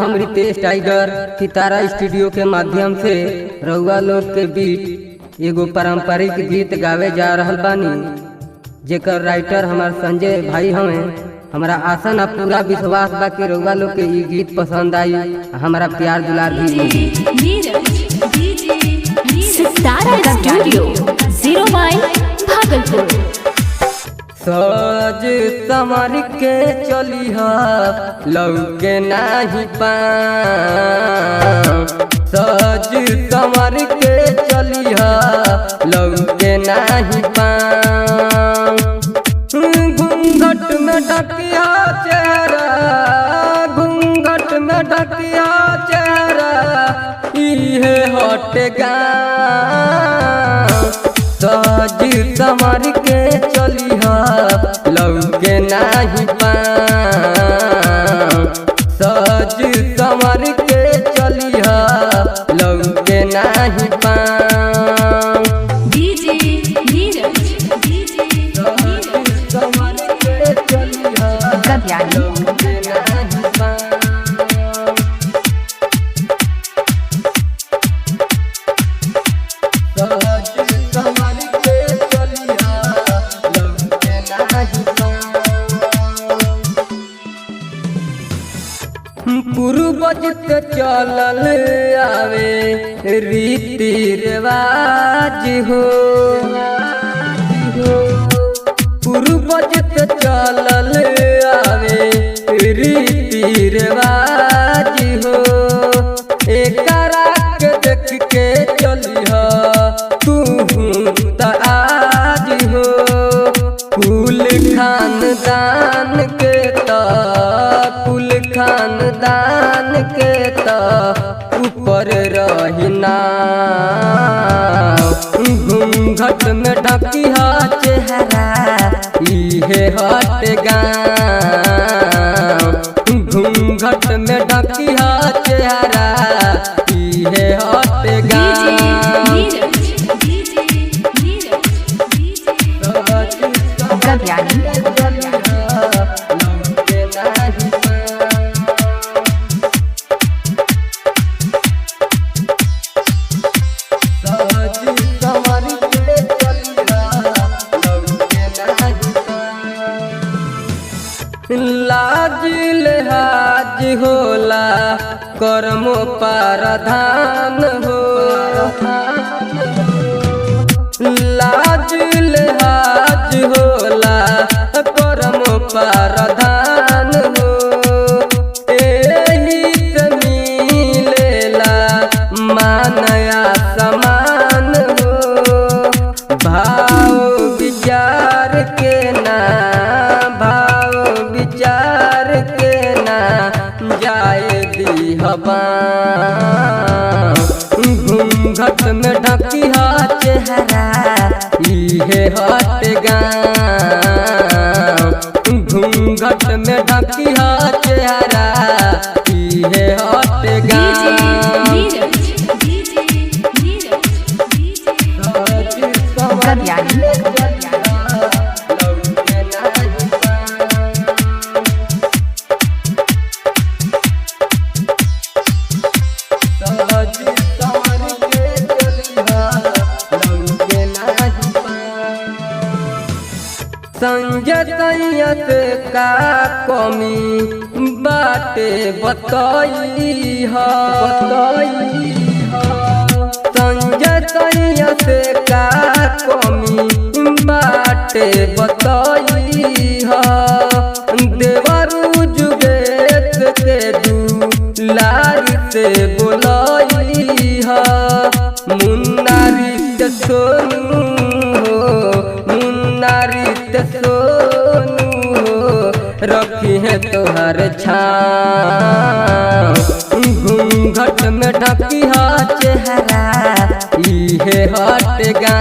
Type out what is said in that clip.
हम रितेश टाइगर सितारा स्टूडियो के माध्यम से रउआ लोग के बीच एगो पारंपरिक गीत गावे जा रहल बानी, जेकर राइटर हमार संजय भाई हमें। हमारा आशा ना पूरा विश्वास बा कि रउआ लोग के ये गीत पसंद आई, हमारा प्यार दुलार भी मिली। सितारा स्टूडियो 0 माइल भागलपुर। सज संवर के चलिहा लौके नाही पाँव, सज संवर के चलिहा लौके नाही पाँव। घूंघट में ढकिया चेहरा, घूंघट में ढकिया चेहरा, इहे हटेगा। सज संवर के चलिहा लौके नाही पाँव, सज संवर के चलिहा लौके नाही पाँव। डीजे नीरज, डीजे संवर के चलिहा गद्यानी लौके नाही पाँव। पूर्वज चलल आवे रीति रिवाज हो, पूर्वज चलल आवे रीति रिवाज हो। एकरा के देख के चलिहा तू त आज हो। कुल खानदान के कुल खानदान के ऊपर रहिना। घूंघट में ढकिया चेहरा इहे हटेगा। घूंघट में ढकिया चेहरा इहे हटेगा। गद्यानी लाज लिहाज होला कर्मो पारधान हो। लाज लिहाज होला कर्मो पारधान हो। एही से मिलेला मानया समान हो। भाव विचार के ना, भाव विचार के ना जाए दी हवा। घूंघट में ढकिया चेहरा इहे हटेगा। घूंघट में ढकिया चेहरा इहे हटेगा। गद्यानी संजय तैयत का कमी बाटे बतई हा। संजय तैयत का कमी बाटे बतई हा। देवरु जुगेत के दुलार से बोलई हा। मुन्ना रित सोनू हो, मुन्ना रित सोनू हो, रखी है तोहर छाँव। घूंघट में ढकिया चेहरा इहे हटेगा।